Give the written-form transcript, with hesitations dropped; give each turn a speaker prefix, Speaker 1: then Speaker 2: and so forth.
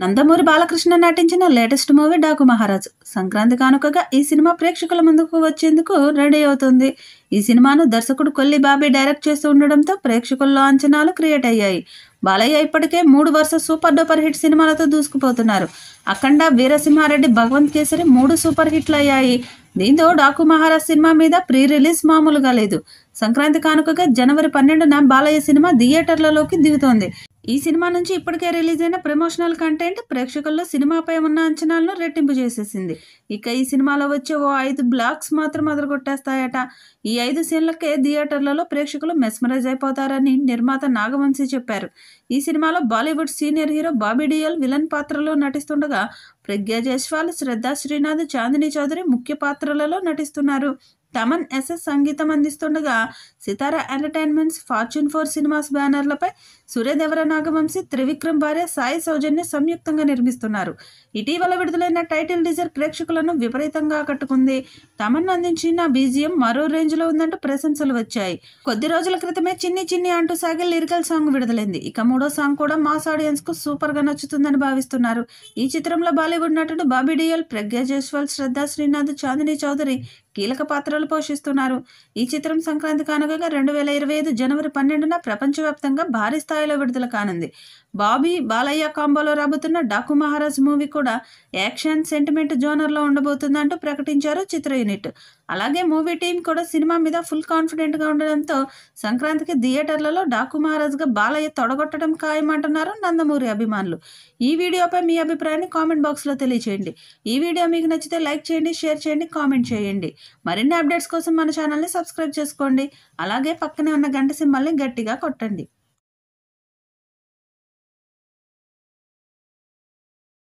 Speaker 1: నందమూరి బాలకృష్ణ నటించిన latest movie Daaku Maharaj. Sankranti కానుకగా ఈ సినిమా ప్రేక్షకుల ముందుకు వచ్చేందుకు రెడీ అవుతుంది. ఈ సినిమాను దర్శకుడు కొల్లి బాబీ డైరెక్ట్ చేస్తూ ఉండడంతో ప్రేక్షకుల్లో అంచనాలు క్రియేట్ అయ్యాయి. బాలయ్య ఇప్పటికే 3 వరుస సూపర్ డూపర్ హిట్ సినిమాలతో దూసుకుపోతున్నారు. అఖండ, వీరసింహారెడ్డి, భగవంత్ కేసరి 3 సూపర్ హిట్లు అయ్యాయి. దీంతో డాకు మహారాజ్ సినిమా మీద ప్రీ రిలీజ్ మామూలుగా లేదు. సంక్రాంతి కానుకగా జనవరి 12న బాలయ్య సినిమా థియేటర్లలోకి దిగుతోంది. ఈ సినిమా నుంచి ఇప్పటికే రిలీజ్ అయిన ప్రమోషనల్ కంటెంట్ ప్రేక్షకుల్లో సినిమాపై ఉన్న అంచనాలను రెట్టింపు చేసేసింది. ఇక ఈ సినిమాలో వచ్చే ఓ 5 బ్లాక్స్ మాత్రం అదరగొట్టేస్తాయట. ఈ 5 సీన్లకే థియేటర్లలో ప్రేక్షకులు మెస్మరైజ్ అయిపోతారని నిర్మాత నాగవంశీ చెప్పారు. ఈ సినిమాలో Bollywood senior hero Bobby Deol villain పాత్రలో నటిస్తుండగా ప్రగ్యా జైస్వాల్, శ్రద్ధా శ్రీనాథ్, చాందినీ చౌదరి ముఖ్య పాత్రలలో నటిస్తున్నారు. తమన్ ఎస్ఎస్ సంగీతం అందిస్తుండగా సితారా ఎంటర్టైన్మెంట్స్, ఫార్చ్యూన్ 4 సినిమాస్ బ్యానర్లపై సూర్యదేవర నాగవంశీ, త్రివిక్రమ్ భార్య సాయి సౌజన్య సంయుక్తంగా నిర్మిస్తున్నారు. ఇటీవల విడుదలైన టైటిల్ టీజర్ ప్రేక్షకులను విపరీతంగా ఆకట్టుకుంది. తమన్ అందించిన బీజిఎం మరో రేంజ్ లో ఉందంటూ ప్రశంసలు వచ్చాయి. కొద్ది రోజుల క్రితమే చిన్ని చిన్ని అంటూ సాగే లిరికల్ సాంగ్ విడుదలైంది. ఇక 3వ సాంగ్ కూడా మాస్ ఆడియన్స్ కు సూపర్ గా నచ్చుతుందని భావిస్తున్నారు. ఈ చిత్రంలో బాలీవుడ్ నటుడు బాబీ డియోల్, ప్రగ్యా జైస్వాల్, శ్రద్ధా శ్రీనాథ్, చాందినీ చౌదరి కీలక పాత్రలు పోషిస్తున్నారు. ఈ చిత్రం సంక్రాంతి కానుకగా 2025 జనవరి 12న ప్రపంచవ్యాప్తంగా భారీ స్థాయిలో విడుదల కానుంది. బాబీ, బాలయ్య కాంబోలో రాబోతున్న డాకు మహారాజ్ మూవీ కూడా యాక్షన్, సెంటిమెంట్ జోనర్లో ఉండబోతుందంటూ ప్రకటించారు చిత్ర యూనిట్. అలాగే మూవీ టీం కూడా సినిమా మీద ఫుల్ కాన్ఫిడెంట్ గా ఉండడంతో సంక్రాంతికి థియేటర్లలో డాకు మహారాజ్ గా బాలయ్య తొడగొట్టడం ఖాయమంటున్నారు నందమూరి అభిమానులు. ఈ వీడియోపై మీ అభిప్రాయాన్ని కామెంట్ బాక్స్ లో తెలియచేయండి. ఈ వీడియో మీకు నచ్చితే లైక్ చేయండి, షేర్ చేయండి, కామెంట్ చేయండి. మరిన్ని అప్డేట్స్ కోసం మన ఛానల్ని సబ్స్క్రైబ్ చేసుకోండి. అలాగే పక్కనే ఉన్న గంట సింబల్ని గట్టిగా కొట్టండి.